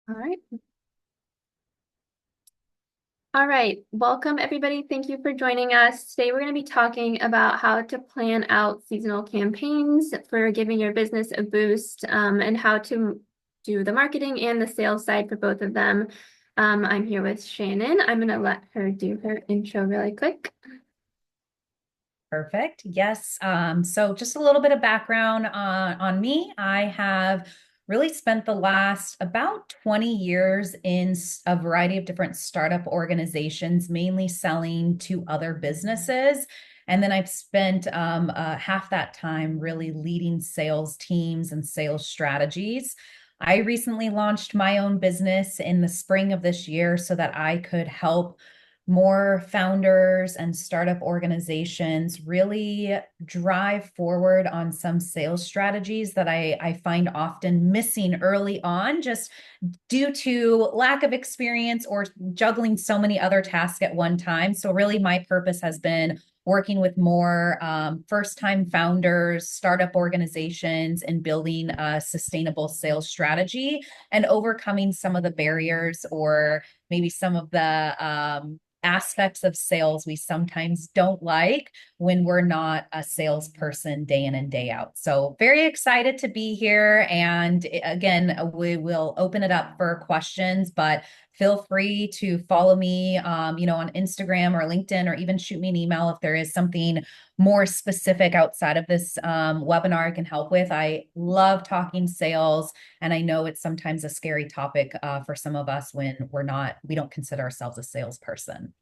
All right. All right. Welcome, everybody. Thank you for joining us. Today, we're going to be talking about how to plan out seasonal campaigns for giving your business a boost, and how to do the marketing and the sales side for both of them. I'm here with Shannon. I'm going to let her do her intro really quick. Perfect. Yes. So just a little bit of background on me. I have really spent the last about 20 years in a variety of different startup organizations, mainly selling to other businesses. And then I've spent half that time really leading sales teams and sales strategies. I recently launched my own business in the spring of this year so that I could help more founders and startup organizations really drive forward on some sales strategies that I find often missing early on, just due to lack of experience or juggling so many other tasks at one time. So, really, my purpose has been working with more first-time founders, startup organizations, and building a sustainable sales strategy and overcoming some of the barriers or maybe some of the aspects of sales we sometimes don't like when we're not a salesperson day in and day out. So, very excited to be here. And again, we will open it up for questions, but feel free to follow me, on Instagram or LinkedIn, or even shoot me an email if there is something more specific outside of this webinar I can help with. I love talking sales, and I know it's sometimes a scary topic for some of us when we don't consider ourselves a salesperson.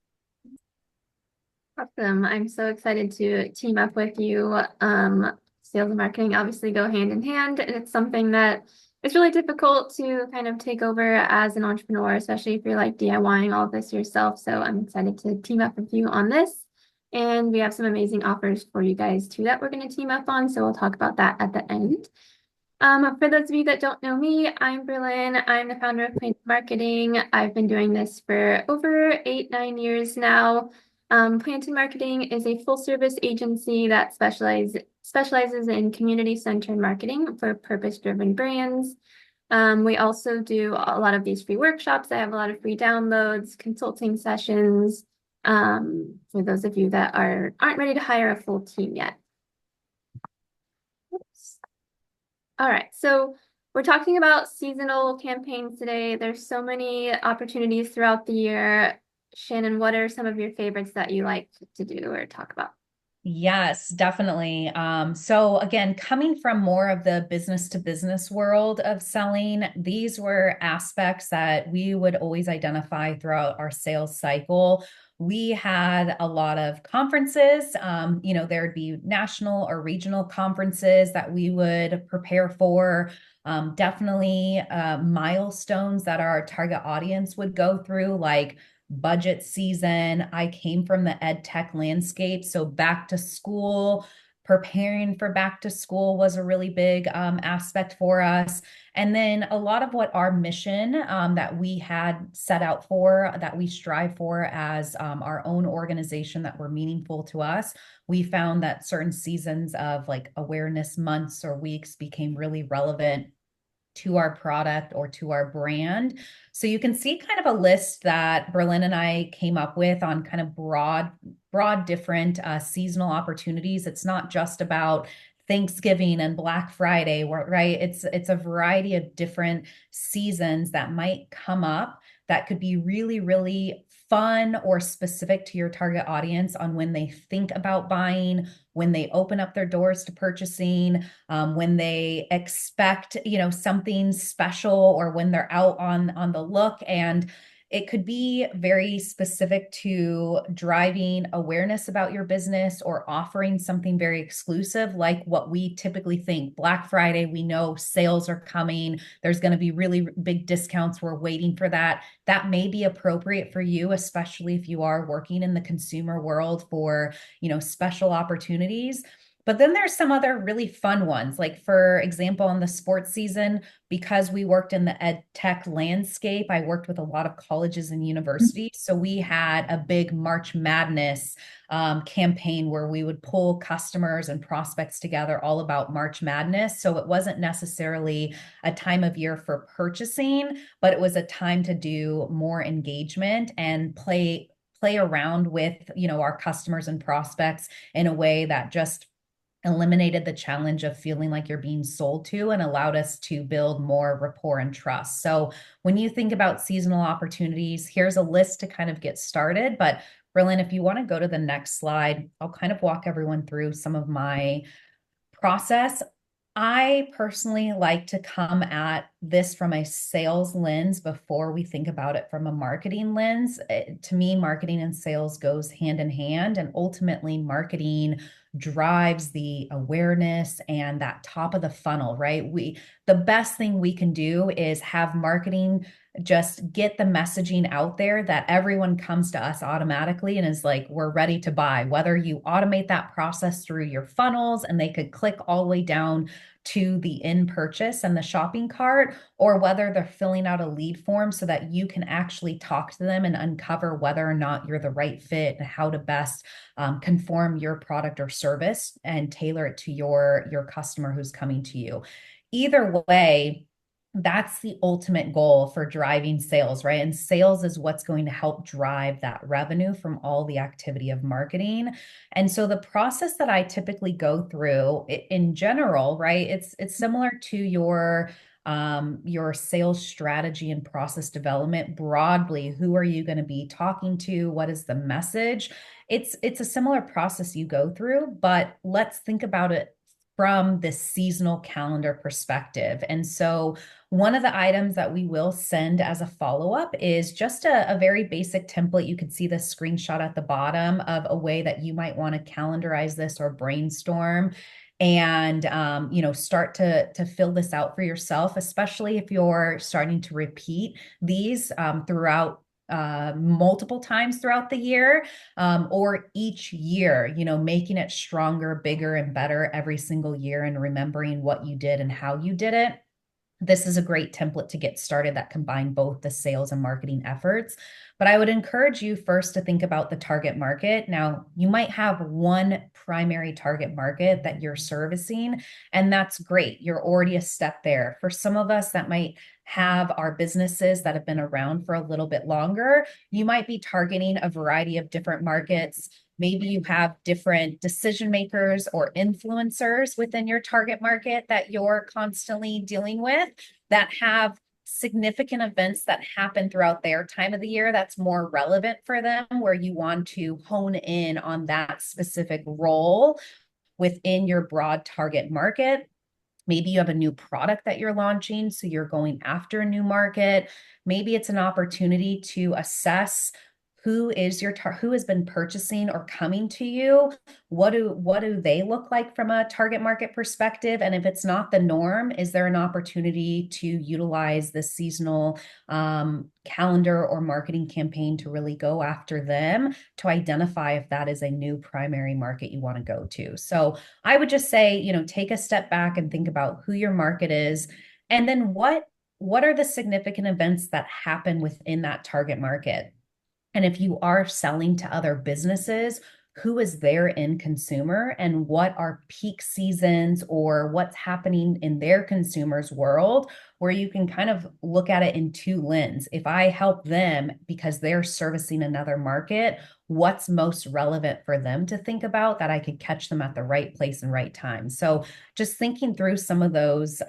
Awesome. I'm so excited to team up with you. Sales and marketing obviously go hand in hand, and it's something that it's really difficult to kind of take over as an entrepreneur, especially if you're like DIYing all of this yourself. So I'm excited to team up with you on this. And we have some amazing offers for you guys too that we're going to team up on. So we'll talk about that at the end. For those of you that don't know me, I'm Berlyn. I'm the founder of Plain Marketing. I've been doing this for over 8, 9 years now. Planted Marketing is a full service agency that specializes in community-centered marketing for purpose-driven brands. We also do a lot of these free workshops. I have a lot of free downloads, consulting sessions, for those of you that aren't ready to hire a full team yet. Oops. All right, so we're talking about seasonal campaigns today. There's so many opportunities throughout the year. Shannon, what are some of your favorites that you like to do or talk about? Yes, definitely. So again, coming from more of the business to business world of selling, these were aspects that we would always identify throughout our sales cycle. We had a lot of conferences. There'd be national or regional conferences that we would prepare for. Definitely milestones that our target audience would go through, like budget season. I came from the ed tech landscape. So back to school, preparing for back to school was a really big aspect for us. And then a lot of what our mission that we had set out for, that we strive for as our own organization that were meaningful to us, we found that certain seasons of like awareness months or weeks became really relevant to our product or to our brand. So you can see kind of a list that Berlyn and I came up with on kind of broad different seasonal opportunities. It's not just about Thanksgiving and Black Friday, right? It's a variety of different seasons that might come up that could be really, really fun or specific to your target audience on when they think about buying, when they open up their doors to purchasing, when they expect, something special, or when they're out on the look. And it could be very specific to driving awareness about your business or offering something very exclusive, like what we typically think. Black Friday, we know sales are coming. There's going to be really big discounts. We're waiting for that. That may be appropriate for you, especially if you are working in the consumer world for, special opportunities. But then there's some other really fun ones. Like, for example, in the sports season, because we worked in the ed tech landscape, I worked with a lot of colleges and universities. So we had a big March Madness campaign where we would pull customers and prospects together all about March Madness. So it wasn't necessarily a time of year for purchasing, but it was a time to do more engagement and play around with, our customers and prospects in a way that just eliminated the challenge of feeling like you're being sold to and allowed us to build more rapport and trust. So when you think about seasonal opportunities, here's a list to kind of get started. But Berlyn, if you want to go to the next slide, I'll kind of walk everyone through some of my process. I personally like to come at this from a sales lens before we think about it from a marketing lens. To me, marketing and sales goes hand in hand, and ultimately marketing drives the awareness and that top of the funnel, right? The best thing we can do is have marketing just get the messaging out there that everyone comes to us automatically and is like, we're ready to buy. Whether you automate that process through your funnels and they could click all the way down to the in purchase and the shopping cart, or whether they're filling out a lead form so that you can actually talk to them and uncover whether or not you're the right fit and how to best conform your product or service and tailor it to your customer who's coming to you. Either way, that's the ultimate goal for driving sales, right? And sales is what's going to help drive that revenue from all the activity of marketing. And so the process that I typically go through in general, right? It's similar to your sales strategy and process development broadly. Who are you going to be talking to? What is the message? It's a similar process you go through, but let's think about it from this seasonal calendar perspective. And so one of the items that we will send as a follow-up is just a very basic template. You can see the screenshot at the bottom of a way that you might want to calendarize this or brainstorm and start to fill this out for yourself, especially if you're starting to repeat these throughout multiple times throughout the year, or each year, making it stronger, bigger, and better every single year and remembering what you did and how you did it. This is a great template to get started that combine both the sales and marketing efforts. But I would encourage you first to think about the target market. Now, you might have one primary target market that you're servicing, and that's great. You're already a step there. For some of us that might have our businesses that have been around for a little bit longer, you might be targeting a variety of different markets. Maybe you have different decision makers or influencers within your target market that you're constantly dealing with that have significant events that happen throughout their time of the year that's more relevant for them, where you want to hone in on that specific role within your broad target market. Maybe you have a new product that you're launching, so you're going after a new market. Maybe it's an opportunity to assess who has been purchasing or coming to you. What do they look like from a target market perspective? And if it's not the norm, is there an opportunity to utilize the seasonal calendar or marketing campaign to really go after them to identify if that is a new primary market you want to go to? So I would just say, take a step back and think about who your market is, and then what are the significant events that happen within that target market. And if you are selling to other businesses, who is their end consumer and what are peak seasons or what's happening in their consumers' world, where you can kind of look at it in two lenses. If I help them because they're servicing another market, what's most relevant for them to think about that I could catch them at the right place and right time? So just thinking through some of those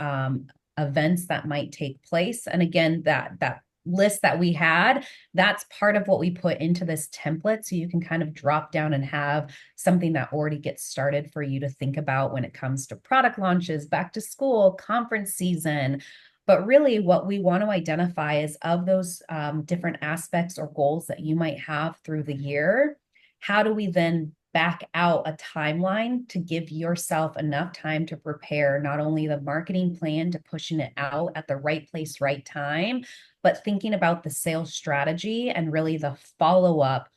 events that might take place. And again, that list that we had, that's part of what we put into this template. So you can kind of drop down and have something that already gets started for you to think about when it comes to product launches, back to school, conference season. But really what we want to identify is of those different aspects or goals that you might have through the year, how do we then back out a timeline to give yourself enough time to prepare not only the marketing plan to pushing it out at the right place, right time, but thinking about the sales strategy and really the follow-up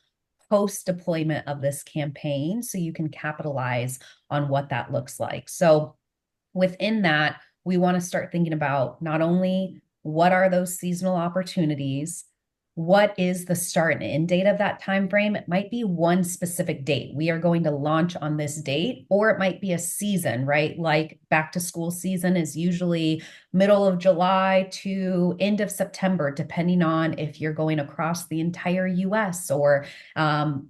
post deployment of this campaign so you can capitalize on what that looks like. So within that, we want to start thinking about not only what are those seasonal opportunities, what is the start and end date of that time frame. It might be one specific date. We are going to launch on this date, or it might be a season, right? Like back to school season is usually middle of July to end of September, depending on if you're going across the entire US or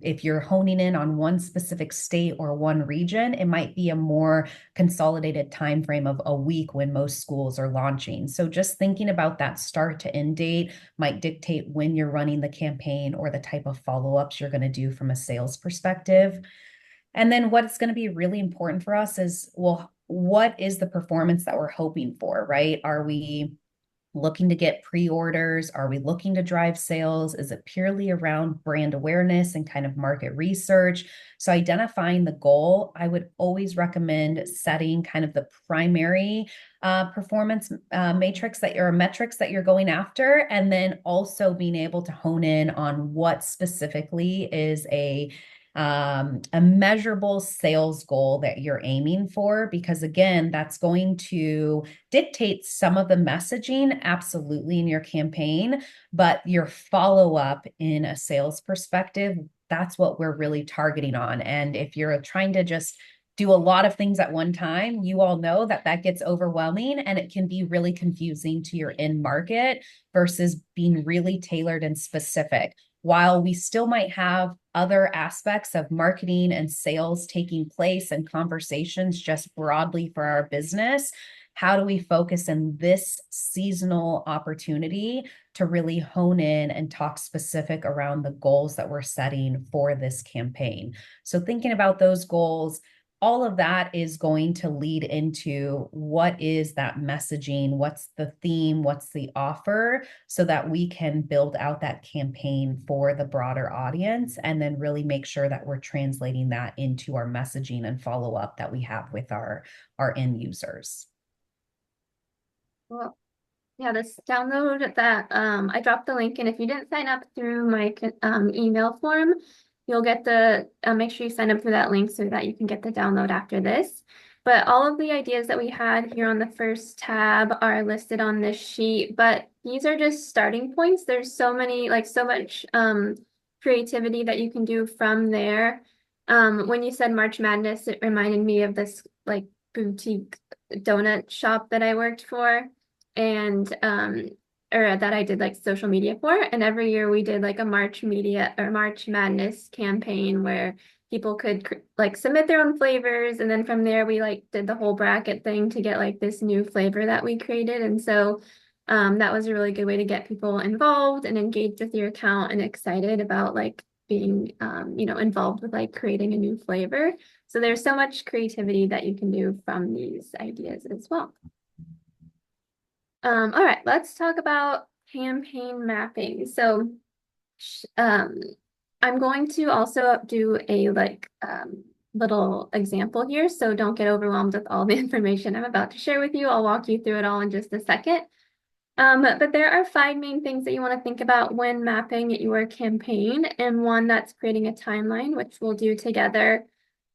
if you're honing in on one specific state or one region. It might be a more consolidated time frame of a week when most schools are launching. So just thinking about that start to end date might dictate when you're running the campaign or the type of follow-ups you're going to do from a sales perspective. And then what's going to be really important for us is, well, what is the performance that we're hoping for, right? Are we looking to get pre-orders? Are we looking to drive sales? Is it purely around brand awareness and kind of market research? So identifying the goal, I would always recommend setting kind of the primary performance matrix that or metrics that you're going after, and then also being able to hone in on what specifically is a measurable sales goal that you're aiming for, because again, that's going to dictate some of the messaging absolutely in your campaign, but your follow-up in a sales perspective, that's what we're really targeting on. And if you're trying to just do a lot of things at one time, you all know that that gets overwhelming and it can be really confusing to your end market versus being really tailored and specific. While we still might have other aspects of marketing and sales taking place and conversations just broadly for our business, how do we focus in this seasonal opportunity to really hone in and talk specific around the goals that we're setting for this campaign? So thinking about those goals, all of that is going to lead into what is that messaging, what's the theme, what's the offer, so that we can build out that campaign for the broader audience and then really make sure that we're translating that into our messaging and follow-up that we have with our end users. Well, yeah, this download that I dropped the link, and if you didn't sign up through my email form, you'll get the make sure you sign up through that link so that you can get the download after this. But all of the ideas that we had here on the first tab are listed on this sheet, but these are just starting points. There's so many, like so much creativity that you can do from there. When you said March Madness, it reminded me of this like boutique donut shop that I worked for, and or that I did like social media for. And every year we did like a March Madness campaign where people could like submit their own flavors. And then from there, we like did the whole bracket thing to get like this new flavor that we created. And so that was a really good way to get people involved and engaged with your account and excited about like being, involved with like creating a new flavor. So there's so much creativity that you can do from these ideas as well. All right, let's talk about campaign mapping. So, I'm going to also do a little example here, so don't get overwhelmed with all the information I'm about to share with you. I'll walk you through it all in just a second. But there are 5 main things that you want to think about when mapping your campaign, and one that's creating a timeline, which we'll do together.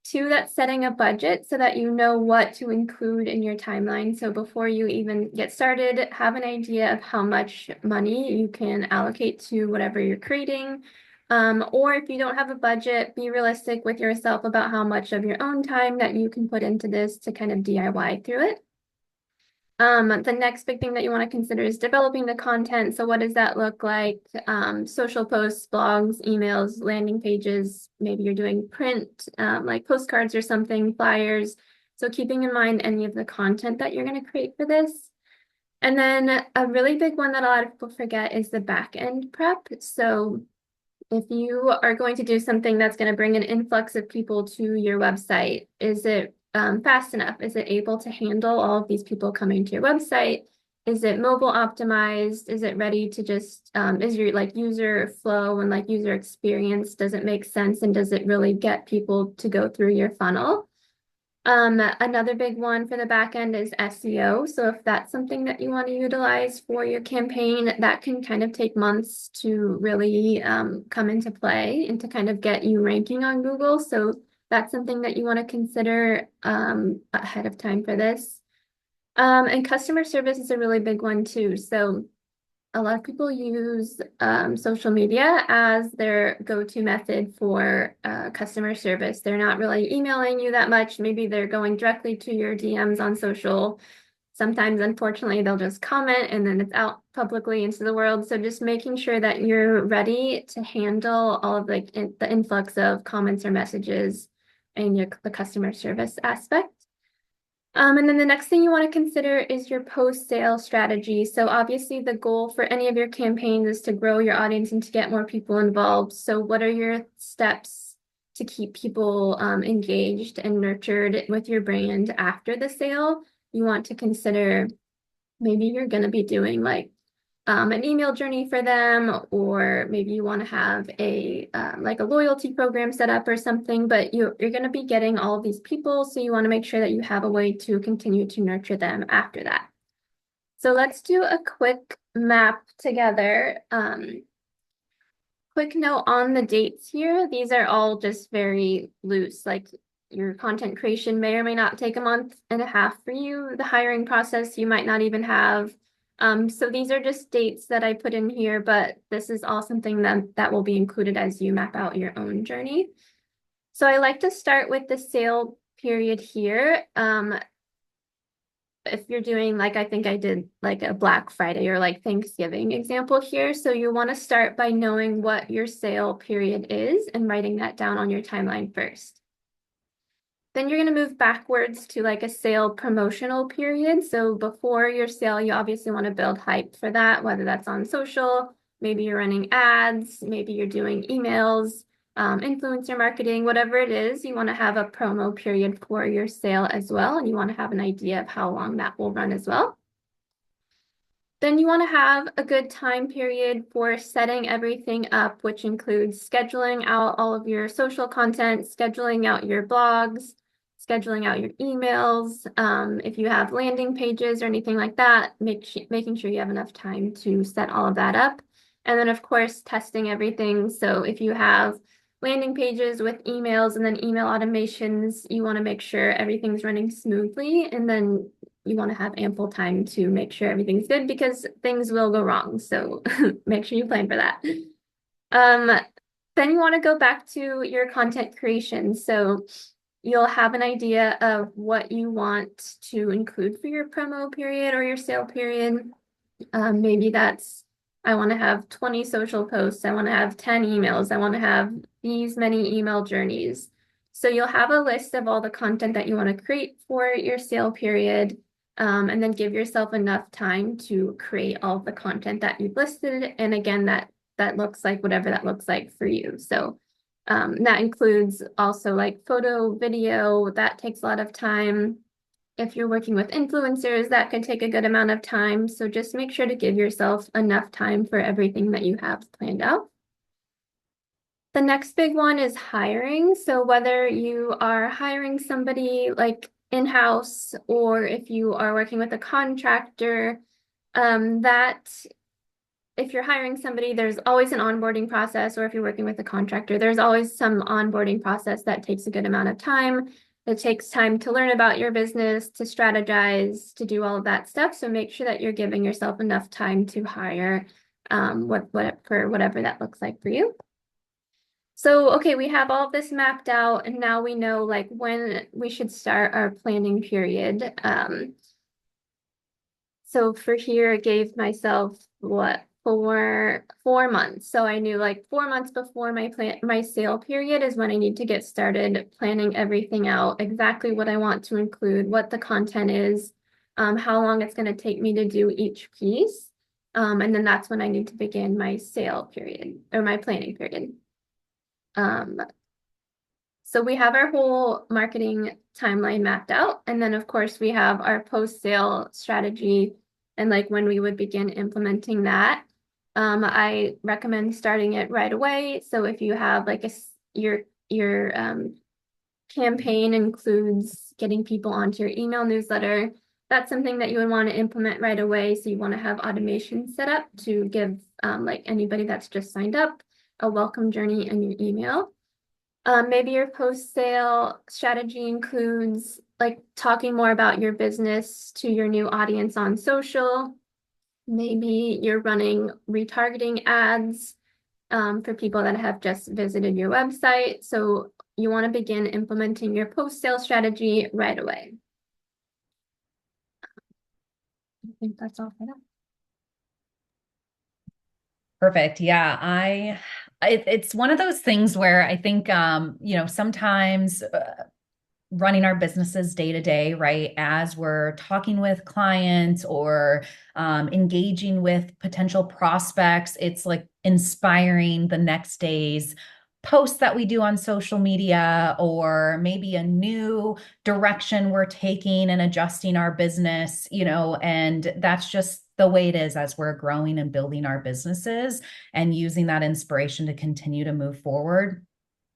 2, that's setting a budget so that you know what to include in your timeline. So before you even get started, have an idea of how much money you can allocate to whatever you're creating. Or if you don't have a budget, be realistic with yourself about how much of your own time that you can put into this to kind of DIY through it. The next big thing that you want to consider is developing the content. So what does that look like? Social posts, blogs, emails, landing pages. Maybe you're doing print, like postcards or something, flyers. So keeping in mind any of the content that you're going to create for this. And then a really big one that a lot of people forget is the back end prep. So if you are going to do something that's going to bring an influx of people to your website, is it fast enough? Is it able to handle all of these people coming to your website? Is it mobile optimized? Is it ready to just, is your like user flow and like user experience, does it make sense? And does it really get people to go through your funnel? Another big one for the back end is SEO. So if that's something that you want to utilize for your campaign, that can kind of take months to really come into play and to kind of get you ranking on Google. So that's something that you want to consider ahead of time for this. And customer service is a really big one too. So a lot of people use social media as their go-to method for customer service. They're not really emailing you that much. Maybe they're going directly to your DMs on social. Sometimes, unfortunately, they'll just comment and then it's out publicly into the world. So just making sure that you're ready to handle all of the influx of comments or messages and the customer service aspect. And then the next thing you want to consider is your post-sale strategy. So obviously the goal for any of your campaigns is to grow your audience and to get more people involved. So what are your steps to keep people engaged and nurtured with your brand after the sale? You want to consider maybe you're going to be doing like an email journey for them, or maybe you want to have a like a loyalty program set up or something, but you're going to be getting all of these people, so you want to make sure that you have a way to continue to nurture them after that. So let's do a quick map together. Quick note on the dates here. These are all just very loose, like your content creation may or may not take a month and a half for you. The hiring process, you might not even have. So these are just dates that I put in here, but this is all something that will be included as you map out your own journey. So I like to start with the sale period here. If you're doing like I think I did like a Black Friday or like Thanksgiving example here. So you want to start by knowing what your sale period is and writing that down on your timeline first. Then you're going to move backwards to like a sale promotional period. So before your sale, you obviously want to build hype for that, whether that's on social, maybe you're running ads, maybe you're doing emails, influencer marketing, whatever it is, you want to have a promo period for your sale as well. And you want to have an idea of how long that will run as well. Then you want to have a good time period for setting everything up, which includes scheduling out all of your social content, scheduling out your blogs, scheduling out your emails. If you have landing pages or anything like that, making sure you have enough time to set all of that up. And then, of course, testing everything. So if you have landing pages with emails and then email automations, you want to make sure everything's running smoothly. And then you want to have ample time to make sure everything's good because things will go wrong. So make sure you plan for that. Um, then you want to go back to your content creation. So you'll have an idea of what you want to include for your promo period or your sale period. Maybe that's, I want to have 20 social posts. I want to have 10 emails. I want to have these many email journeys. So you'll have a list of all the content that you want to create for your sale period. And then give yourself enough time to create all the content that you've listed. And again, that looks like whatever that looks like for you. So that includes also like photo, video, that takes a lot of time. If you're working with influencers, that can take a good amount of time. So just make sure to give yourself enough time for everything that you have planned out. The next big one is hiring. So whether you are hiring somebody like in-house or if you are working with a contractor, that if you're hiring somebody, there's always an onboarding process, or if you're working with a contractor, there's always some onboarding process that takes a good amount of time. It takes time to learn about your business, to strategize, to do all of that stuff. So make sure that you're giving yourself enough time to hire for whatever that looks like for you. So, okay, we have all of this mapped out, and now we know like when we should start our planning period. So for here, I gave myself what, 4 months. So I knew like 4 months before my sale period is when I need to get started planning everything out, exactly what I want to include, what the content is, how long it's going to take me to do each piece. And then that's when I need to begin my sale period or my planning period. So we have our whole marketing timeline mapped out. And then of course we have our post-sale strategy and like when we would begin implementing that. I recommend starting it right away. So if you have like your campaign includes getting people onto your email newsletter, that's something that you would want to implement right away. So you want to have automation set up to give like anybody that's just signed up a welcome journey in your email. Maybe your post-sale strategy includes like talking more about your business to your new audience on social. Maybe you're running retargeting ads for people that have just visited your website. So you want to begin implementing your post-sale strategy right away. I think that's all for that. Perfect. Yeah, it's one of those things where I think sometimes running our businesses day to day, right? As we're talking with clients or engaging with potential prospects, it's like inspiring the next day's posts that we do on social media, or maybe a new direction we're taking and adjusting our business, and that's just the way it is as we're growing and building our businesses and using that inspiration to continue to move forward.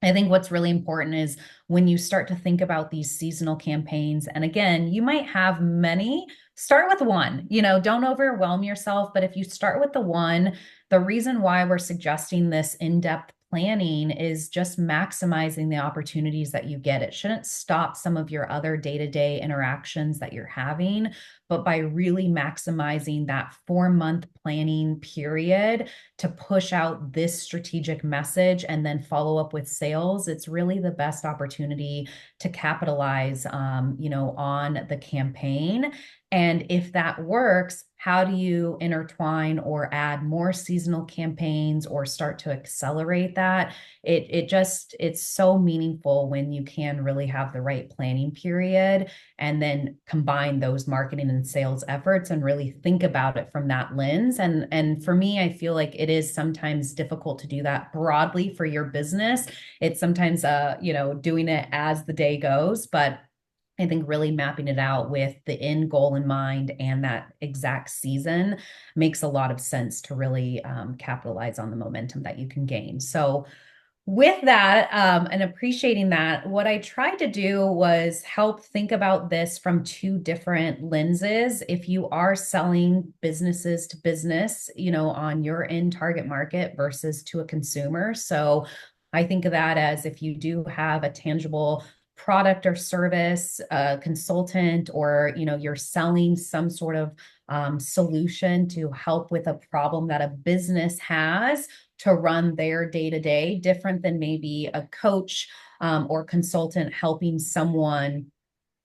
I think what's really important is when you start to think about these seasonal campaigns, and again, you might have many, start with one, don't overwhelm yourself. But if you start with the one, the reason why we're suggesting this in-depth planning is just maximizing the opportunities that you get. It shouldn't stop some of your other day-to-day interactions that you're having, but by really maximizing that 4-month planning period to push out this strategic message and then follow up with sales, it's really the best opportunity to capitalize, on the campaign. And if that works, how do you intertwine or add more seasonal campaigns or start to accelerate that? It's so meaningful when you can really have the right planning period and then combine those marketing and sales efforts and really think about it from that lens. And for me, I feel like it is sometimes difficult to do that broadly for your business. It's sometimes doing it as the day goes, but I think really mapping it out with the end goal in mind and that exact season makes a lot of sense to really capitalize on the momentum that you can gain. So with that, and appreciating that, what I tried to do was help think about this from two different lenses. If you are selling businesses to business, on your end target market versus to a consumer. So I think of that as if you do have a tangible product or service, a consultant, or you're selling some sort of solution to help with a problem that a business has to run their day to day, different than maybe a coach or consultant helping someone,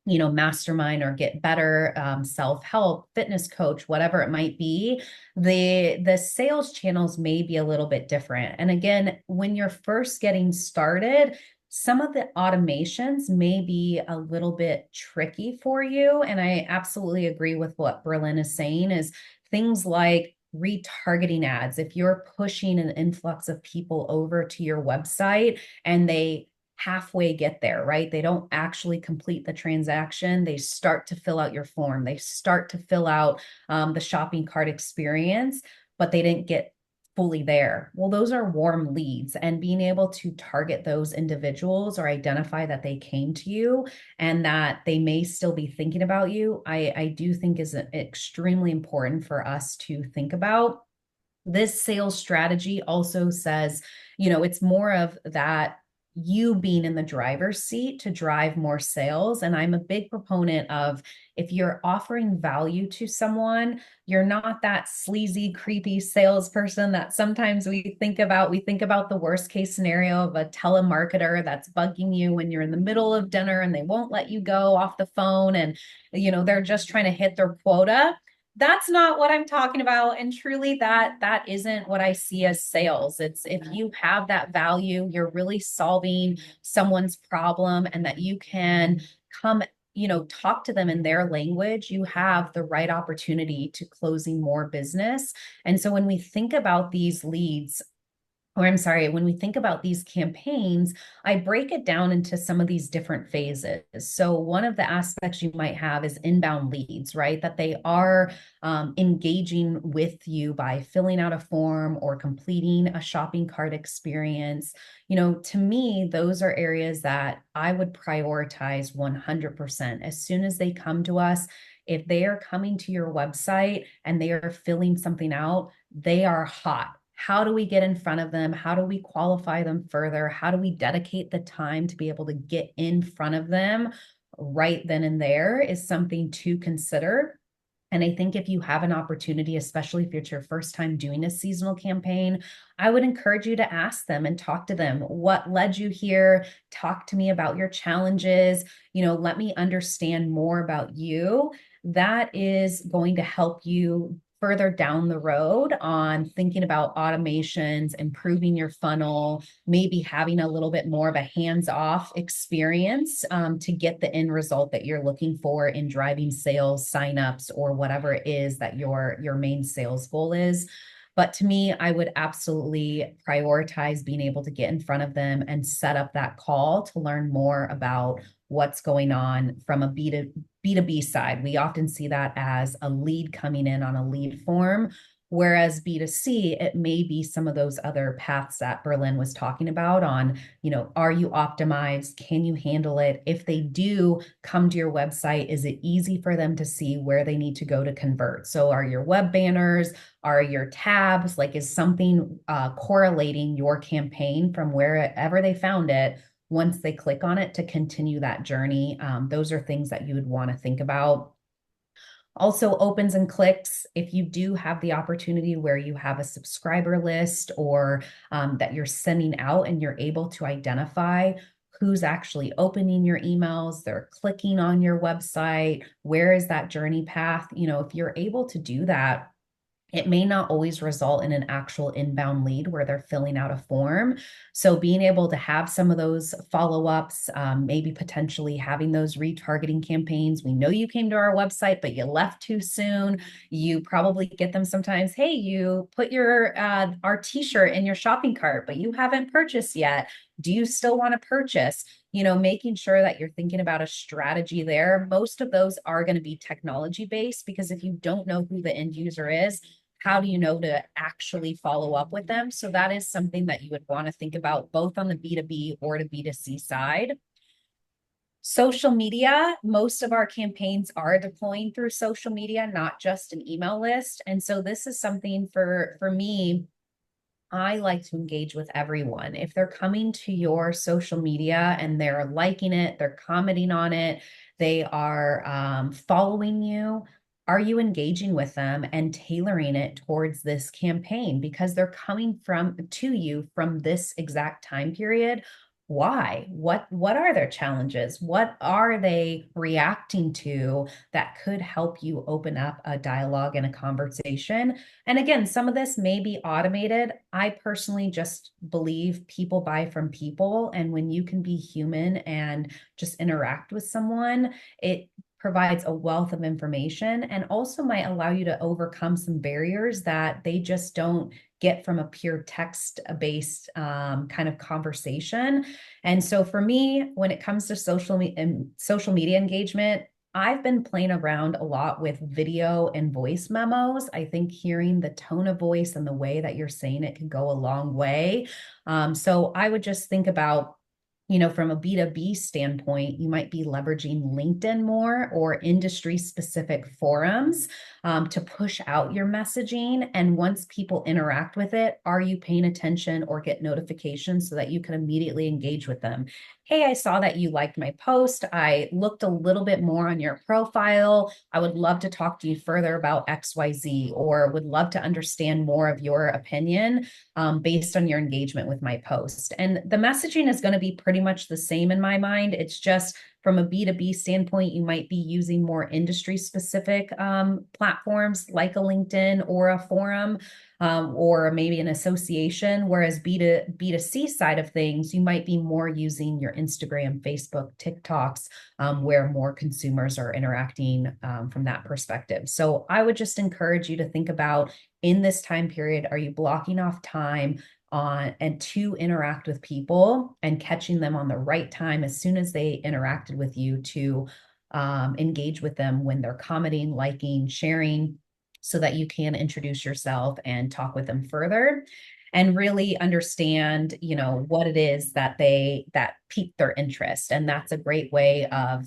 mastermind or get better, self-help, fitness coach, whatever it might be. The sales channels may be a little bit different. And again, when you're first getting started, some of the automations may be a little bit tricky for you. And I absolutely agree with what Berlyn is saying, is things like retargeting ads. If you're pushing an influx of people over to your website and they halfway get there, right? They don't actually complete the transaction. They start to fill out your form. They start to fill out the shopping cart experience, but they didn't get fully there. Well, those are warm leads, and being able to target those individuals or identify that they came to you and that they may still be thinking about you, I do think is extremely important for us to think about. This sales strategy also says, it's more of that you being in the driver's seat to drive more sales. And I'm a big proponent of, if you're offering value to someone, you're not that sleazy, creepy salesperson that sometimes we think about. We think about the worst case scenario of a telemarketer that's bugging you when you're in the middle of dinner and they won't let you go off the phone, and they're just trying to hit their quota. That's not what I'm talking about. And truly that isn't what I see as sales. It's if you have that value, you're really solving someone's problem, and that you can come, talk to them in their language, you have the right opportunity to closing more business. And so when we think about these leads, or I'm sorry, when we think about these campaigns, I break it down into some of these different phases. So, one of the aspects you might have is inbound leads, right? That they are engaging with you by filling out a form or completing a shopping cart experience. To me, those are areas that I would prioritize 100%. As soon as they come to us, if they are coming to your website and they are filling something out, they are hot. How do we get in front of them? How do we qualify them further? How do we dedicate the time to be able to get in front of them right then and there is something to consider. And I think if you have an opportunity, especially if it's your first time doing a seasonal campaign, I would encourage you to ask them and talk to them. What led you here? Talk to me about your challenges. Let me understand more about you. That is going to help you further down the road on thinking about automations, improving your funnel, maybe having a little bit more of a hands-off experience to get the end result that you're looking for in driving sales, signups, or whatever it is that your main sales goal is. But to me, I would absolutely prioritize being able to get in front of them and set up that call to learn more about what's going on from a B2B side. We often see that as a lead coming in on a lead form. Whereas B2C, it may be some of those other paths that Berlyn was talking about on, are you optimized? Can you handle it? If they do come to your website, is it easy for them to see where they need to go to convert? So are your web banners, are your tabs, like is something correlating your campaign from wherever they found it once they click on it to continue that journey? Those are things that you would want to think about. Also, opens and clicks, if you do have the opportunity where you have a subscriber list or that you're sending out and you're able to identify who's actually opening your emails, they're clicking on your website, where is that journey path? If you're able to do that, it may not always result in an actual inbound lead where they're filling out a form. So being able to have some of those follow-ups, maybe potentially having those retargeting campaigns. We know you came to our website, but you left too soon. You probably get them sometimes. Hey, you put our t-shirt in your shopping cart, but you haven't purchased yet. Do you still want to purchase? Making sure that you're thinking about a strategy there. Most of those are going to be technology based because if you don't know who the end user is, how do you know to actually follow up with them? So that is something that you would want to think about both on the B2B or the B2C side. Social media, most of our campaigns are deploying through social media, not just an email list. And so this is something for me, I like to engage with everyone. If they're coming to your social media and they're liking it, they're commenting on it, they are following you, are you engaging with them and tailoring it towards this campaign because they're coming to you from this exact time period? Why? What are their challenges? What are they reacting to that could help you open up a dialogue and a conversation? And again, some of this may be automated. I personally just believe people buy from people. And when you can be human and just interact with someone, it provides a wealth of information and also might allow you to overcome some barriers that they just don't get from a pure text-based kind of conversation. And so for me, when it comes to social media engagement, I've been playing around a lot with video and voice memos. I think hearing the tone of voice and the way that you're saying it can go a long way. So I would just think about, from a B2B standpoint, you might be leveraging LinkedIn more or industry specific forums to push out your messaging. And once people interact with it, are you paying attention or get notifications so that you can immediately engage with them? Hey, I saw that you liked my post. I looked a little bit more on your profile. I would love to talk to you further about XYZ, or would love to understand more of your opinion based on your engagement with my post. And the messaging is going to be pretty much the same in my mind. It's just from a B2B standpoint, you might be using more industry specific platforms like a LinkedIn or a forum. Or maybe an association, whereas B2C side of things, you might be more using your Instagram, Facebook, TikToks, where more consumers are interacting from that perspective. So I would just encourage you to think about in this time period, are you blocking off time on and to interact with people and catching them on the right time as soon as they interacted with you to engage with them when they're commenting, liking, sharing, so that you can introduce yourself and talk with them further and really understand, what it is that piqued their interest. And that's a great way of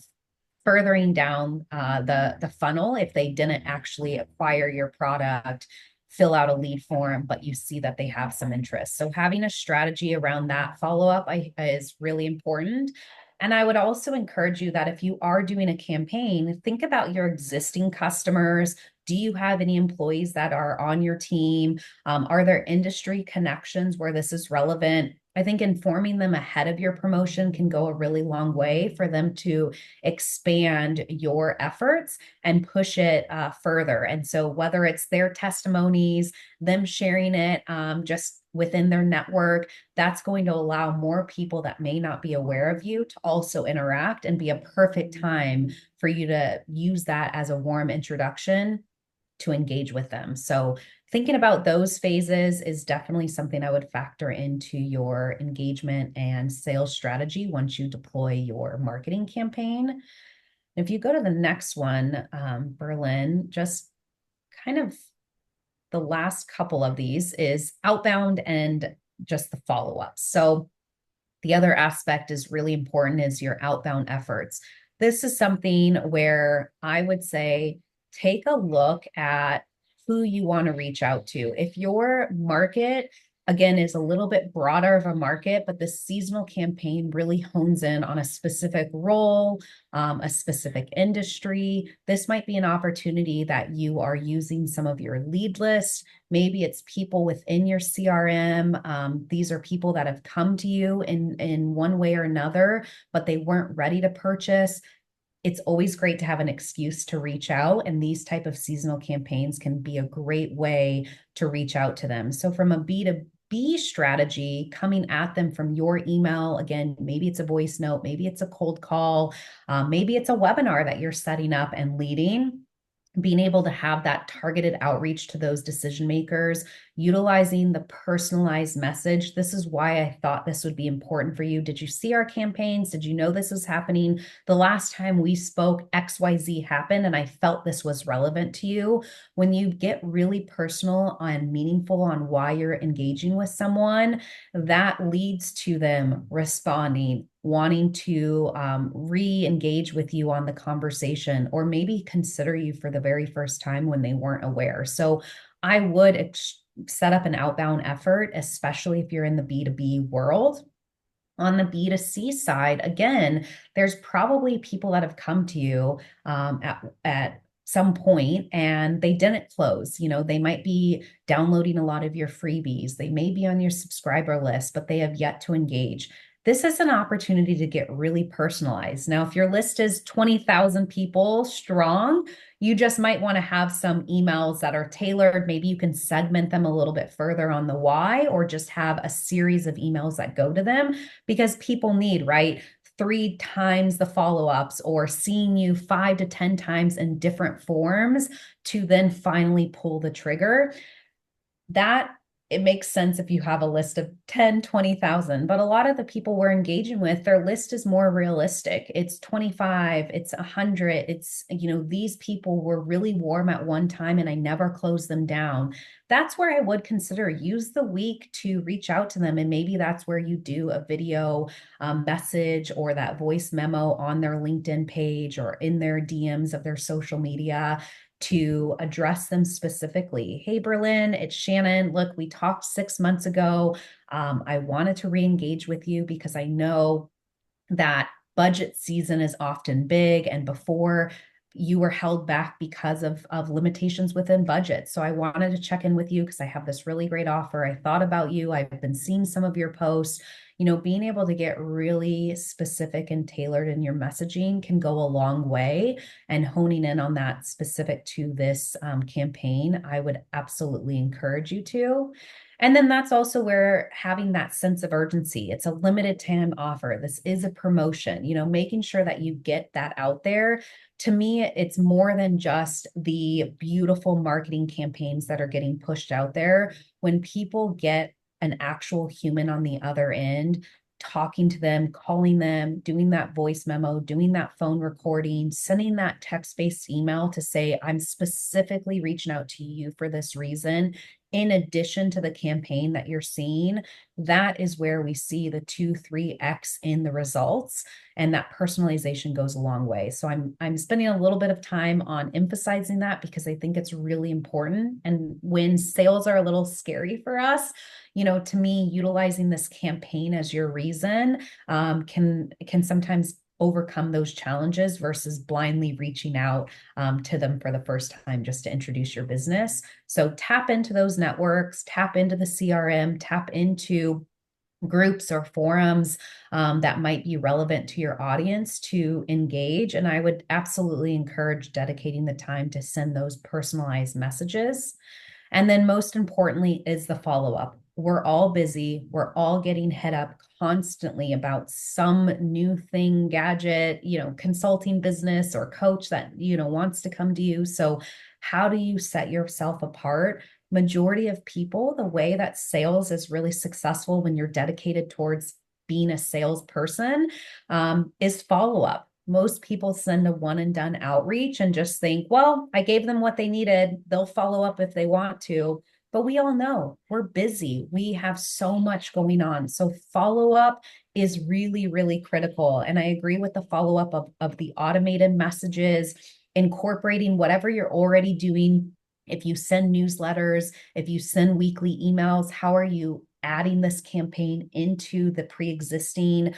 furthering down the funnel if they didn't actually acquire your product, fill out a lead form, but you see that they have some interest. So having a strategy around that follow-up is really important. And I would also encourage you that if you are doing a campaign, think about your existing customers. Do you have any employees that are on your team? Are there industry connections where this is relevant? I think informing them ahead of your promotion can go a really long way for them to expand your efforts and push it further. And so, whether it's their testimonies, them sharing it just within their network, that's going to allow more people that may not be aware of you to also interact and be a perfect time for you to use that as a warm introduction to engage with them. So thinking about those phases is definitely something I would factor into your engagement and sales strategy once you deploy your marketing campaign. If you go to the next one, Berlyn, just kind of the last couple of these is outbound and just the follow-up. So the other aspect is really important is your outbound efforts. This is something where I would say take a look at who you want to reach out to. If your market, again, is a little bit broader of a market, but the seasonal campaign really hones in on a specific role, a specific industry, this might be an opportunity that you are using some of your lead list. Maybe it's people within your CRM. These are people that have come to you in one way or another, but they weren't ready to purchase. It's always great to have an excuse to reach out, and these type of seasonal campaigns can be a great way to reach out to them. So from a B2B strategy, coming at them from your email, again, maybe it's a voice note, maybe it's a cold call, maybe it's a webinar that you're setting up and leading. Being able to have that targeted outreach to those decision makers, utilizing the personalized message. This is why I thought this would be important for you. Did you see our campaigns? Did you know this was happening? The last time we spoke, XYZ happened, and I felt this was relevant to you. When you get really personal and meaningful on why you're engaging with someone, that leads to them responding, wanting to re-engage with you on the conversation, or maybe consider you for the very first time when they weren't aware. So I would set up an outbound effort, especially if you're in the B2B world. On the B2C side, again, there's probably people that have come to you at some point and they didn't close. They might be downloading a lot of your freebies. They may be on your subscriber list, but they have yet to engage. This is an opportunity to get really personalized. Now, if your list is 20,000 people strong, you just might want to have some emails that are tailored. Maybe you can segment them a little bit further on the why, or just have a series of emails that go to them, because people need, right, 3 times the follow-ups or seeing you 5 to 10 times in different forms to then finally pull the trigger. That it makes sense if you have a list of 10, 20,000, but a lot of the people we're engaging with, their list is more realistic. It's 25, it's 100. It's, these people were really warm at one time and I never closed them down. That's where I would consider use the week to reach out to them. And maybe that's where you do a video message or that voice memo on their LinkedIn page or in their DMs of their social media to address them specifically. Hey, Berlyn, it's Shannon. Look, we talked 6 months ago. I wanted to re-engage with you because I know that budget season is often big, and before you were held back because of limitations within budget. So I wanted to check in with you because I have this really great offer. I thought about you. I've been seeing some of your posts. Being able to get really specific and tailored in your messaging can go a long way, and honing in on that specific to this campaign, I would absolutely encourage you to. And then that's also where having that sense of urgency. It's a limited time offer. This is a promotion, making sure that you get that out there. To me, it's more than just the beautiful marketing campaigns that are getting pushed out there. When people get an actual human on the other end, talking to them, calling them, doing that voice memo, doing that phone recording, sending that text-based email to say, I'm specifically reaching out to you for this reason. In addition to the campaign that you're seeing, that is where we see the 2-3x in the results. And that personalization goes a long way. So I'm spending a little bit of time on emphasizing that because I think it's really important. And when sales are a little scary for us, to me, utilizing this campaign as your reason can sometimes overcome those challenges versus blindly reaching out to them for the first time just to introduce your business. So tap into those networks, tap into the CRM, tap into groups or forums that might be relevant to your audience to engage. And I would absolutely encourage dedicating the time to send those personalized messages. And then most importantly is the follow-up. We're all busy. We're all getting hit up constantly about some new thing, gadget, consulting business or coach that, wants to come to you. So how do you set yourself apart? Majority of people, the way that sales is really successful when you're dedicated towards being a salesperson is follow-up. Most people send a one and done outreach and just think, well, I gave them what they needed. They'll follow up if they want to. But we all know we're busy. We have so much going on. So follow up is really, really critical. And I agree with the follow up of the automated messages, incorporating whatever you're already doing. If you send newsletters, if you send weekly emails, how are you adding this campaign into the pre-existing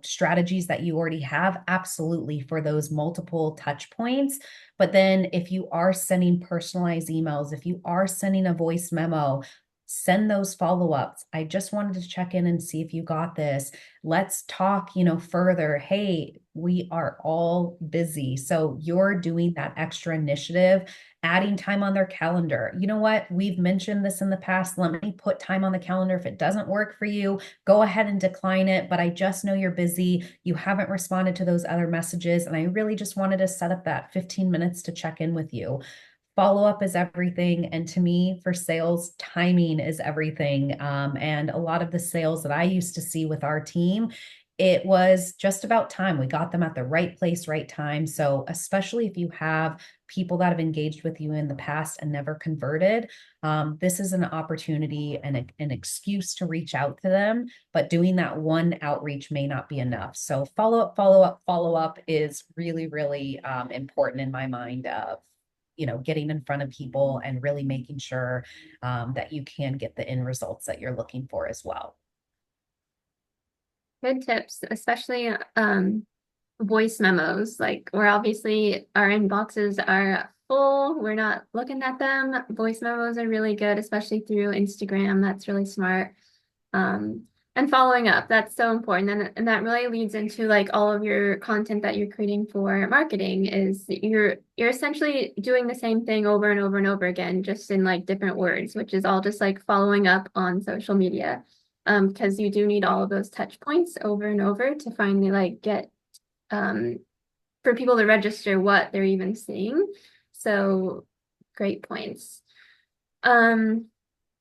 strategies that you already have? Absolutely, for those multiple touch points. But then if you are sending personalized emails, if you are sending a voice memo, send those follow-ups. I just wanted to check in and see if you got this. Let's talk, further. Hey, we are all busy. So you're doing that extra initiative, adding time on their calendar. You know what? We've mentioned this in the past. Let me put time on the calendar. If it doesn't work for you, go ahead and decline it. But I just know you're busy. You haven't responded to those other messages. And I really just wanted to set up that 15 minutes to check in with you. Follow up is everything. And to me, for sales, timing is everything. And a lot of the sales that I used to see with our team, it was just about time. We got them at the right place, right time. So especially if you have people that have engaged with you in the past and never converted, this is an opportunity and an excuse to reach out to them. But doing that one outreach may not be enough. So follow up is really, really important in my mind of getting in front of people and really making sure that you can get the end results that you're looking for as well. Good tips, especially voice memos. Like, we're obviously, our inboxes are full. We're not looking at them. Voice memos are really good, especially through Instagram. That's really smart. And following up, that's so important. And that really leads into like all of your content that you're creating for marketing is you're essentially doing the same thing over and over and over again, just in like different words, which is all just like following up on social media. Because you do need all of those touch points over and over to finally like get for people to register what they're even seeing. So great points.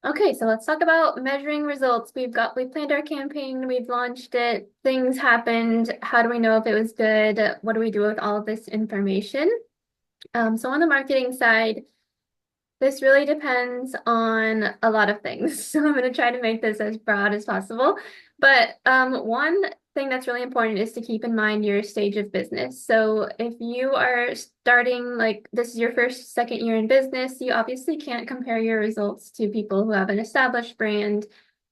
Okay, so let's talk about measuring results. We've planned our campaign, we've launched it, things happened. How do we know if it was good? What do we do with all of this information? So on the marketing side, this really depends on a lot of things. So I'm going to try to make this as broad as possible. But one thing that's really important is to keep in mind your stage of business. So if you are starting, like this is your first, second year in business, you obviously can't compare your results to people who have an established brand,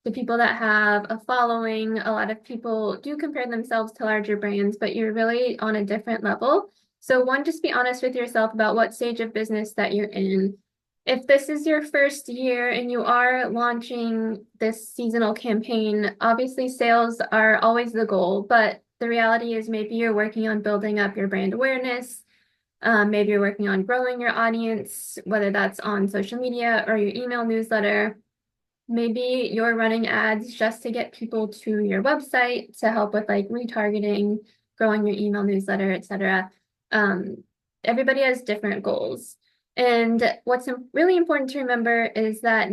to people that have a following. A lot of people do compare themselves to larger brands, but you're really on a different level. So one, just be honest with yourself about what stage of business that you're in. If this is your first year and you are launching this seasonal campaign, obviously sales are always the goal, but the reality is maybe you're working on building up your brand awareness. Maybe you're working on growing your audience, whether that's on social media or your email newsletter. Maybe you're running ads just to get people to your website to help with like retargeting, growing your email newsletter, etc. Everybody has different goals. And what's really important to remember is that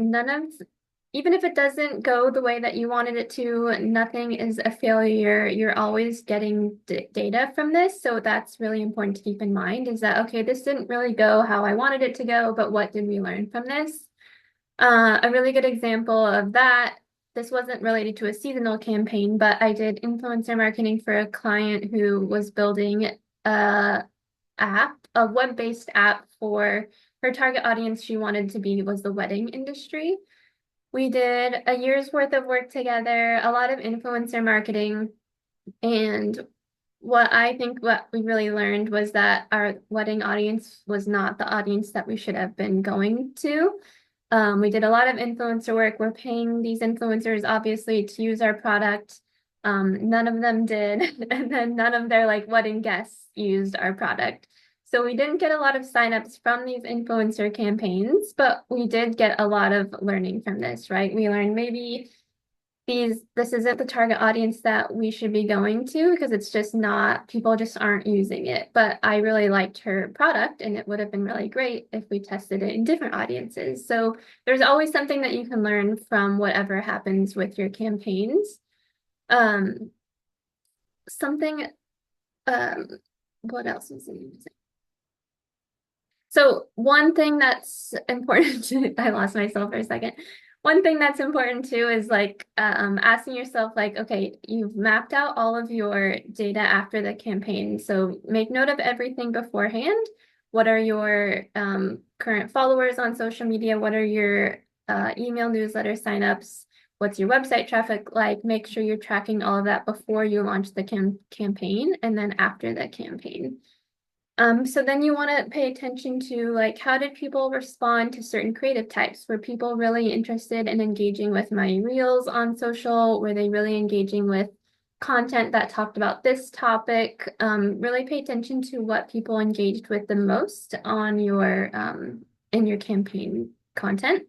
even if it doesn't go the way that you wanted it to, nothing is a failure. You're always getting data from this. So that's really important to keep in mind is that, okay, this didn't really go how I wanted it to go, but what did we learn from this? A really good example of that, this wasn't related to a seasonal campaign, but I did influencer marketing for a client who was building a a web-based app for her target audience she wanted to be was the wedding industry. We did a year's worth of work together, a lot of influencer marketing, and what we really learned was that our wedding audience was not the audience that we should have been going to. We did a lot of influencer work. We're paying these influencers obviously to use our product. None of them did, and then none of their like wedding guests used our product. So we didn't get a lot of signups from these influencer campaigns, but we did get a lot of learning from this, right? We learned maybe this isn't the target audience that we should be going to because it's just not, people just aren't using it. But I really liked her product and it would have been really great if we tested it in different audiences. So there's always something that you can learn from whatever happens with your campaigns. Um, something, um, what else was I using? So one thing that's important to, I lost myself for a second. One thing that's important too is like asking yourself like, okay, you've mapped out all of your data after the campaign. So make note of everything beforehand. What are your current followers on social media? What are your email newsletter signups? What's your website traffic like? Make sure you're tracking all of that before you launch the campaign and then after the campaign. So then you want to pay attention to like how did people respond to certain creative types? Were people really interested in engaging with my reels on social? Were they really engaging with content that talked about this topic? Really pay attention to what people engaged with the most on your in your campaign content.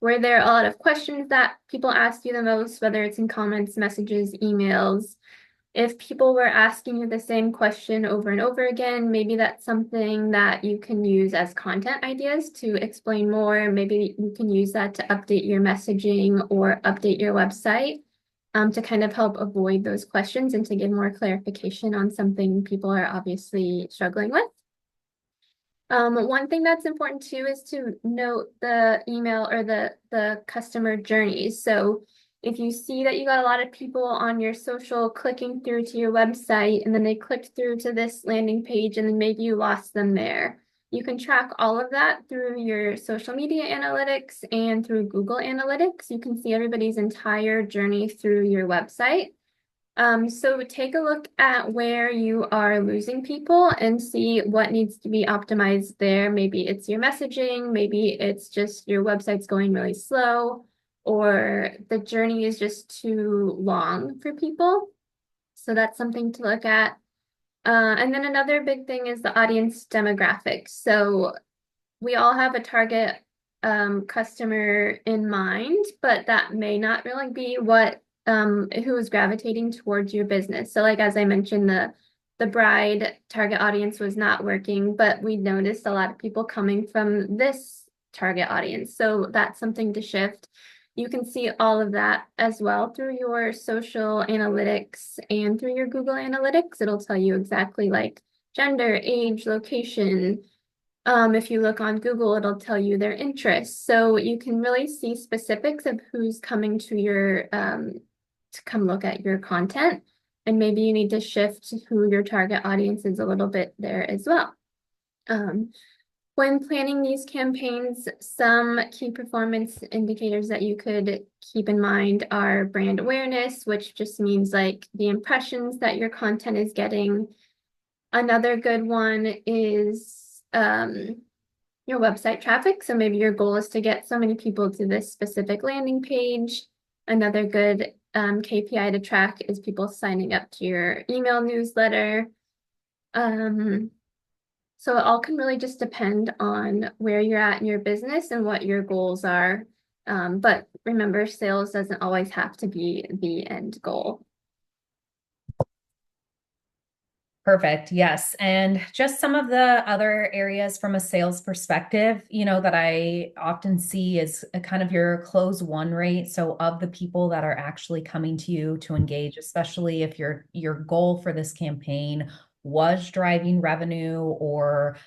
Were there a lot of questions that people asked you the most, whether it's in comments, messages, emails? If people were asking you the same question over and over again, maybe that's something that you can use as content ideas to explain more. Maybe you can use that to update your messaging or update your website to kind of help avoid those questions and to give more clarification on something people are obviously struggling with. One thing that's important too is to note the email or the customer journeys. So if you see that you got a lot of people on your social clicking through to your website and then they clicked through to this landing page and then maybe you lost them there. You can track all of that through your social media analytics and through Google Analytics. You can see everybody's entire journey through your website. So take a look at where you are losing people and see what needs to be optimized there. Maybe it's your messaging, maybe it's just your website's going really slow, or the journey is just too long for people. So that's something to look at. And then another big thing is the audience demographics. So we all have a target customer in mind, but that may not really be what who is gravitating towards your business. So like as I mentioned, the bride target audience was not working, but we noticed a lot of people coming from this target audience. So that's something to shift. You can see all of that as well through your social analytics and through your Google Analytics. It'll tell you exactly like gender, age, location. If you look on Google, it'll tell you their interests. So you can really see specifics of who's coming to your to come look at your content. And maybe you need to shift who your target audience is a little bit there as well. When planning these campaigns, some key performance indicators that you could keep in mind are brand awareness, which just means like the impressions that your content is getting. Another good one is your website traffic. So maybe your goal is to get so many people to this specific landing page. Another good KPI to track is people signing up to your email newsletter. So it all can really just depend on where you're at in your business and what your goals are. But remember, sales doesn't always have to be the end goal. Perfect. Yes. And just some of the other areas from a sales perspective, that I often see is a kind of your close one rate. So of the people that are actually coming to you to engage, especially if your goal for this campaign was driving revenue or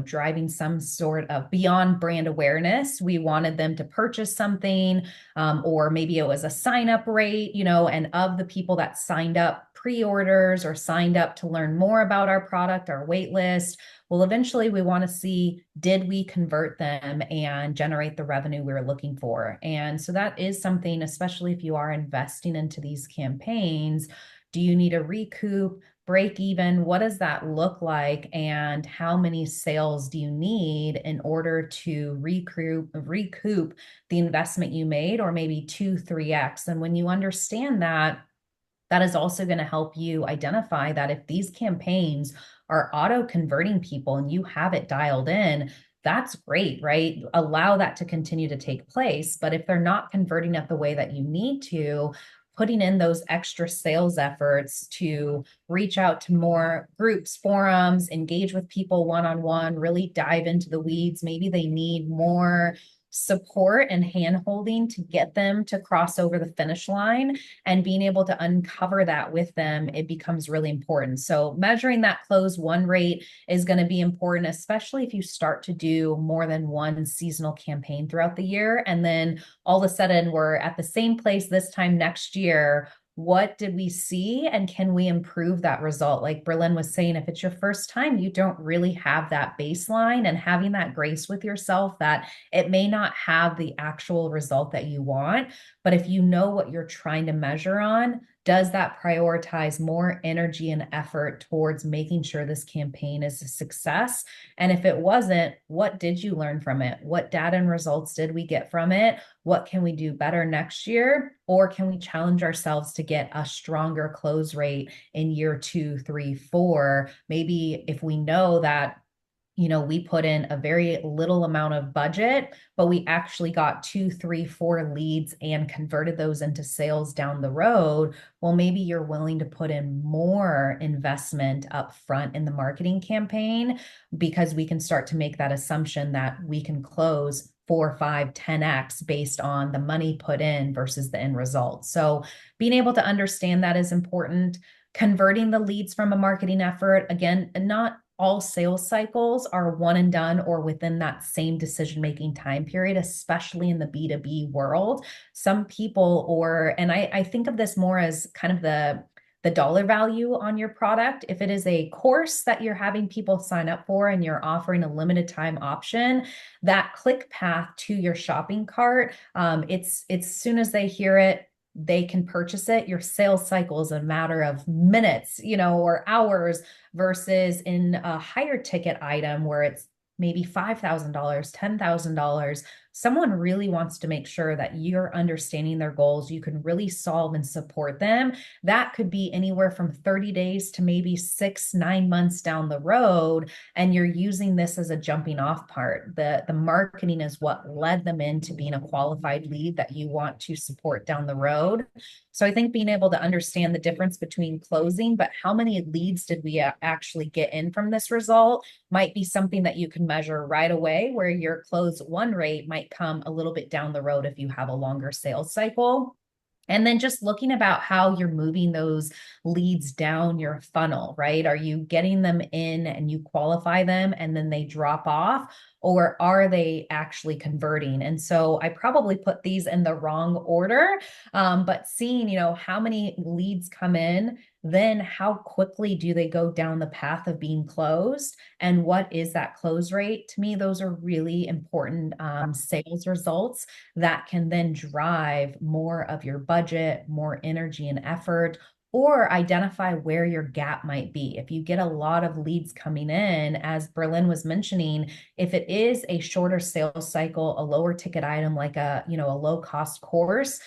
driving some sort of beyond brand awareness. We wanted them to purchase something, or maybe it was a sign up rate, and of the people that signed up pre-orders or signed up to learn more about our product, our wait list, well, eventually we want to see, did we convert them and generate the revenue we were looking for? And so that is something, especially if you are investing into these campaigns, do you need a recoup, break even? What does that look like? And how many sales do you need in order to recoup the investment you made, or maybe 2, 3x? And when you understand that, that is also going to help you identify that if these campaigns are auto converting people and you have it dialed in, that's great, right? Allow that to continue to take place. But if they're not converting at the way that you need to, putting in those extra sales efforts to reach out to more groups, forums, engage with people one-on-one, really dive into the weeds. Maybe they need more support and hand holding to get them to cross over the finish line, and being able to uncover that with them, it becomes really important. So measuring that close one rate is going to be important, especially if you start to do more than one seasonal campaign throughout the year. And then all of a sudden we're at the same place this time next year. What did we see, and can we improve that result? Like Berlyn was saying, if it's your first time, you don't really have that baseline, and having that grace with yourself that it may not have the actual result that you want, but if you know what you're trying to measure on, does that prioritize more energy and effort towards making sure this campaign is a success? And if it wasn't, what did you learn from it? What data and results did we get from it? What can we do better next year? Or can we challenge ourselves to get a stronger close rate in year 2, 3, 4? Maybe if we know that we put in a very little amount of budget, but we actually got 2, 3, 4 leads and converted those into sales down the road. Well, maybe you're willing to put in more investment up front in the marketing campaign, because we can start to make that assumption that we can close 4, 5, 10x based on the money put in versus the end result. So being able to understand that is important. Converting the leads from a marketing effort, again, not all sales cycles are one and done or within that same decision-making time period, especially in the B2B world. Some people, and I think of this more as kind of the dollar value on your product. If it is a course that you're having people sign up for and you're offering a limited time option, that click path to your shopping cart, it's soon as they hear it, they can purchase it. Your sales cycle is a matter of minutes, or hours, versus in a higher ticket item where it's maybe $5,000, $10,000. Someone really wants to make sure that you're understanding their goals. You can really solve and support them. That could be anywhere from 30 days to maybe 6, 9 months down the road. And you're using this as a jumping off part. The marketing is what led them into being a qualified lead that you want to support down the road. So I think being able to understand the difference between closing, but how many leads did we actually get in from this result, might be something that you can measure right away, where your close one rate might come a little bit down the road if you have a longer sales cycle. And then just looking about how you're moving those leads down your funnel, right? Are you getting them in and you qualify them and then they drop off? Or are they actually converting? And so I probably put these in the wrong order, but seeing, how many leads come in, then how quickly do they go down the path of being closed? And what is that close rate? To me, those are really important sales results that can then drive more of your budget, more energy and effort, or identify where your gap might be. If you get a lot of leads coming in, as Berlyn was mentioning, if it is a shorter sales cycle, a lower ticket item, like a low cost course,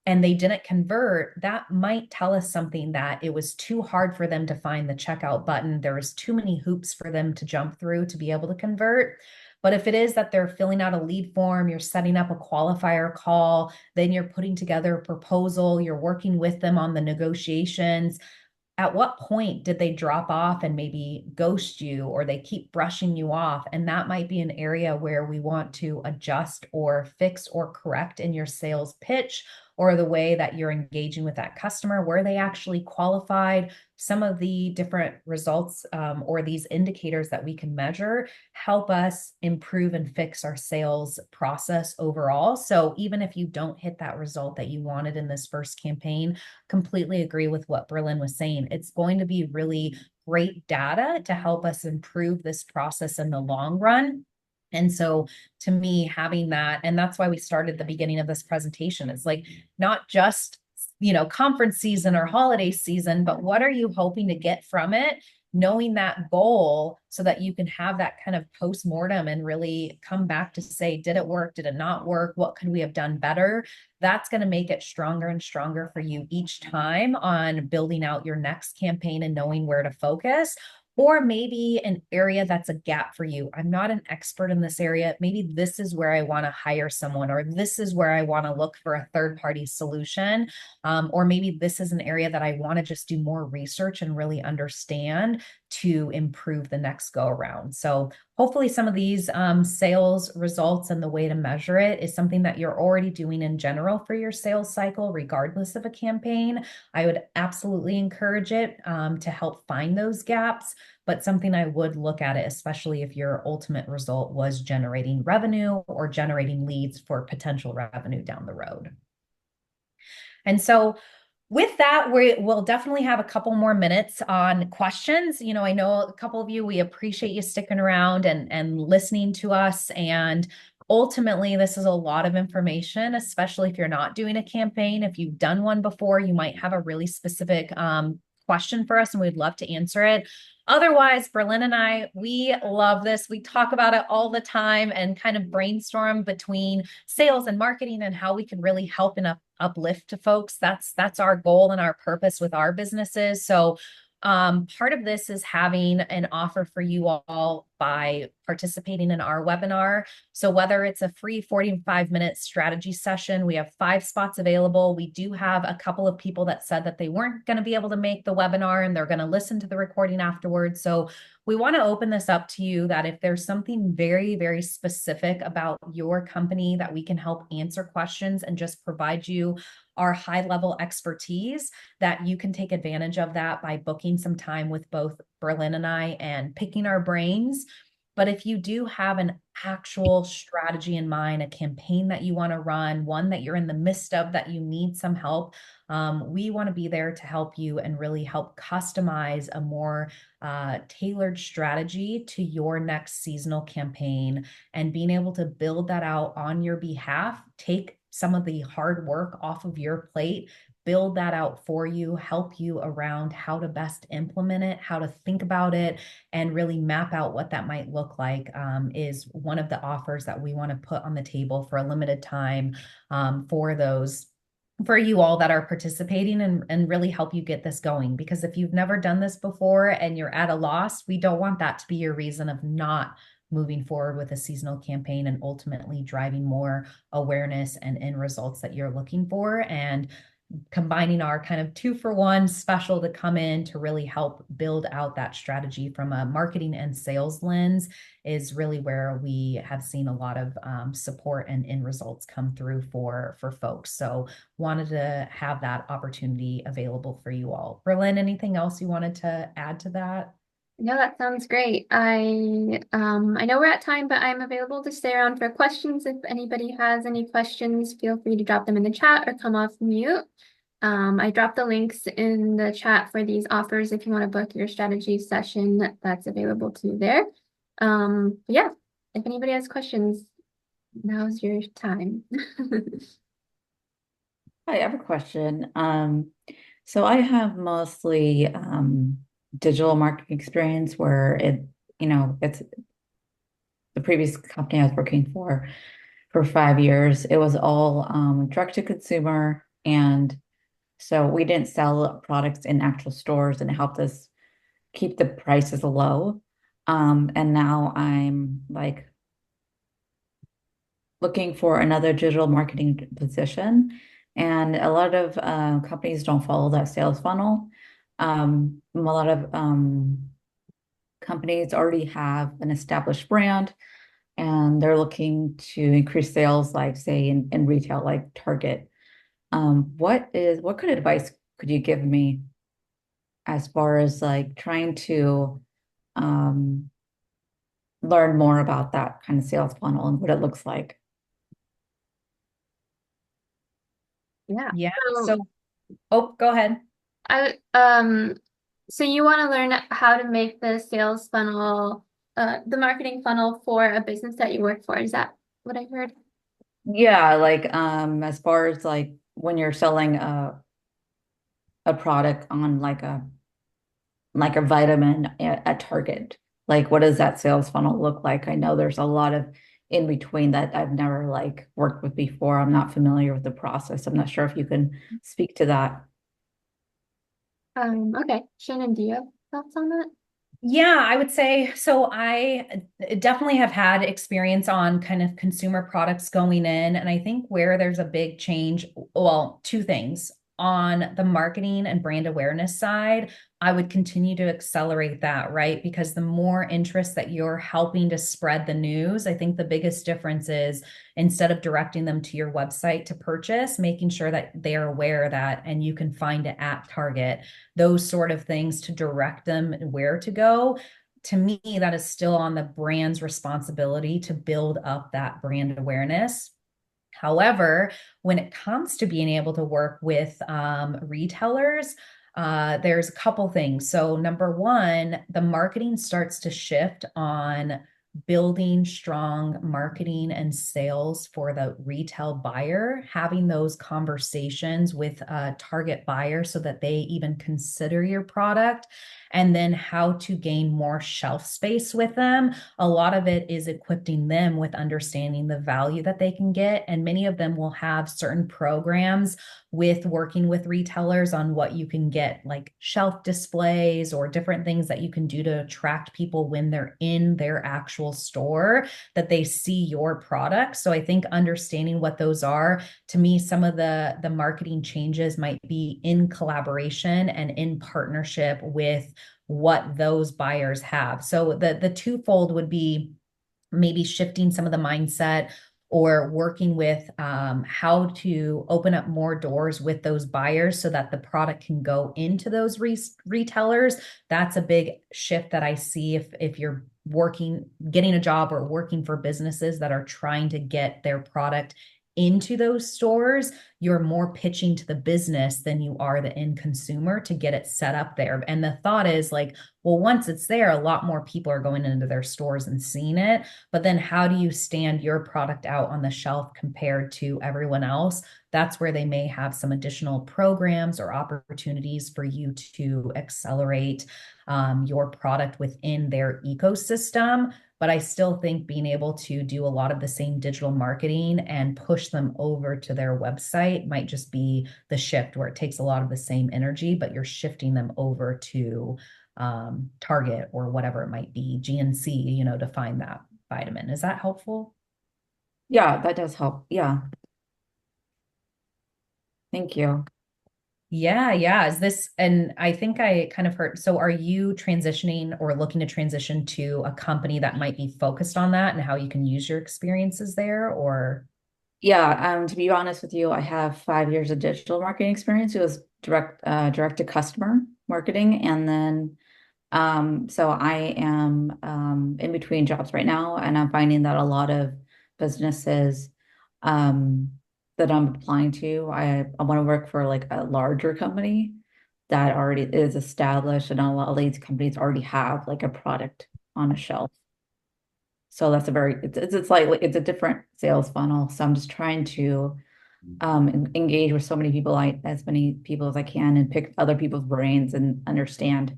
and they didn't convert, that might tell us something, that it was too hard for them to find the checkout button. There was too many hoops for them to jump through to be able to convert. But if it is that they're filling out a lead form, you're setting up a qualifier call, then you're putting together a proposal, you're working with them on the negotiations, at what point did they drop off and maybe ghost you, or they keep brushing you off? And that might be an area where we want to adjust or fix or correct in your sales pitch, or the way that you're engaging with that customer. Were they actually qualified? Some of the different results, or these indicators that we can measure, help us improve and fix our sales process overall. So even if you don't hit that result that you wanted in this first campaign, completely agree with what Berlyn was saying. It's going to be really great data to help us improve this process in the long run. And so to me, having that, and that's why we started the beginning of this presentation, it's like not just, conference season or holiday season, but what are you hoping to get from it? Knowing that goal so that you can have that kind of post-mortem and really come back to say, did it work? Did it not work? What could we have done better? That's going to make it stronger and stronger for you each time on building out your next campaign and knowing where to focus. Or maybe an area that's a gap for you. I'm not an expert in this area. Maybe this is where I want to hire someone, or this is where I want to look for a third-party solution. Or maybe this is an area that I want to just do more research and really understand to improve the next go around. So hopefully some of these sales results and the way to measure it is something that you're already doing in general for your sales cycle, regardless of a campaign. I would absolutely encourage it to help find those gaps, but something I would look at it, especially if your ultimate result was generating revenue or generating leads for potential revenue down the road. And so with that, we'll definitely have a couple more minutes on questions. I know a couple of you, we appreciate you sticking around and listening to us. And ultimately, this is a lot of information, especially if you're not doing a campaign. If you've done one before, you might have a really specific question for us, and we'd love to answer it. Otherwise, Berlyn and I, we love this. We talk about it all the time and kind of brainstorm between sales and marketing and how we can really help and uplift to folks. That's our goal and our purpose with our businesses. So part of this is having an offer for you all by participating in our webinar. So whether it's a free 45-minute strategy session, we have 5 spots available. We do have a couple of people that said that they weren't going to be able to make the webinar and they're going to listen to the recording afterwards. So we want to open this up to you, that if there's something very, very specific about your company that we can help answer questions and just provide you our high-level expertise, that you can take advantage of that by booking some time with both Berlyn and I and picking our brains. But if you do have an actual strategy in mind, a campaign that you want to run, one that you're in the midst of that you need some help, we want to be there to help you and really help customize a more tailored strategy to your next seasonal campaign, and being able to build that out on your behalf, take some of the hard work off of your plate, build that out for you, help you around how to best implement it, how to think about it, and really map out what that might look like, is one of the offers that we want to put on the table for a limited time, for you all that are participating, and really help you get this going. Because if you've never done this before and you're at a loss, we don't want that to be your reason of not moving forward with a seasonal campaign and ultimately driving more awareness and end results that you're looking for. And combining our kind of 2-for-1 special to come in to really help build out that strategy from a marketing and sales lens is really where we have seen a lot of support and end results come through for folks. So wanted to have that opportunity available for you all. Berlyn, anything else you wanted to add to that? No, that sounds great. I know we're at time, but I'm available to stay around for questions. If anybody has any questions, feel free to drop them in the chat or come off mute. I dropped the links in the chat for these offers if you want to book your strategy session. That's available to you there. Yeah, if anybody has questions, now's your time. Hi, I have a question. So I have mostly digital marketing experience where it's the previous company I was working for 5 years. It was all direct to consumer, and so we didn't sell products in actual stores, and it helped us keep the prices low. And now I'm like looking for another digital marketing position. And a lot of companies don't follow that sales funnel. A lot of companies already have an established brand and they're looking to increase sales, like say in retail, like Target. What kind of advice could you give me as far as like trying to um, learn more about that kind of sales funnel and what it looks like? Yeah. Yeah. So So, oh, go ahead. I so you want to learn how to make the sales funnel, the marketing funnel for a business that you work for. Is that what I heard? Yeah, like as far as like when you're selling a product on like a vitamin at Target, like what does that sales funnel look like? I know there's a lot of in between that I've never like worked with before. I'm not familiar with the process. I'm not sure if you can speak to that. Okay. Shannon, do you have thoughts on that? Yeah, I would say so. I definitely have had experience on kind of consumer products going in. And I think where there's a big change, well, two things. On the marketing and brand awareness side, I would continue to accelerate that, right? Because the more interest that you're helping to spread the news, I think the biggest difference is instead of directing them to your website to purchase, making sure that they are aware of that and you can find it at Target, those sort of things to direct them where to go. To me, that is still on the brand's responsibility to build up that brand awareness. However, when it comes to being able to work with retailers, there's a couple things. So, number one, the marketing starts to shift on building strong marketing and sales for the retail buyer, having those conversations with a target buyer so that they even consider your product, and then how to gain more shelf space with them. A lot of it is equipping them with understanding the value that they can get. And many of them will have certain programs with working with retailers on what you can get, like shelf displays or different things that you can do to attract people when they're in their actual store, that they see your product. So I think understanding what those are, to me, some of the marketing changes might be in collaboration and in partnership with what those buyers have. So the twofold would be maybe shifting some of the mindset or working with how to open up more doors with those buyers so that the product can go into those retailers. That's a big shift that I see if you're working, getting a job or working for businesses that are trying to get their product into those stores. You're more pitching to the business than you are the end consumer to get it set up there. And the thought is like, well, once it's there, a lot more people are going into their stores and seeing it. But then how do you stand your product out on the shelf compared to everyone else? That's where they may have some additional programs or opportunities for you to accelerate your product within their ecosystem. But I still think being able to do a lot of the same digital marketing and push them over to their website might just be the shift where it takes a lot of the same energy, but you're shifting them over to Target or whatever it might be, GNC, to find that vitamin. Is that helpful? Yeah, that does help. Yeah, thank you. Yeah, yeah. Is this, and I think I kind of heard, so are you transitioning or looking to transition to a company that might be focused on that and how you can use your experiences there or? Yeah, to be honest with you, I have 5 years of digital marketing experience. It was direct to customer marketing, and then so I am in between jobs right now, and I'm finding that a lot of businesses um, that I'm applying to, I want to work for like a larger company that already is established, and a lot of these companies already have like a product on a shelf. So that's a very it's like it's a different sales funnel. So I'm just trying to engage with so many people, as many people as I can, and pick other people's brains and understand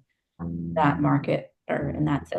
that market or in that sales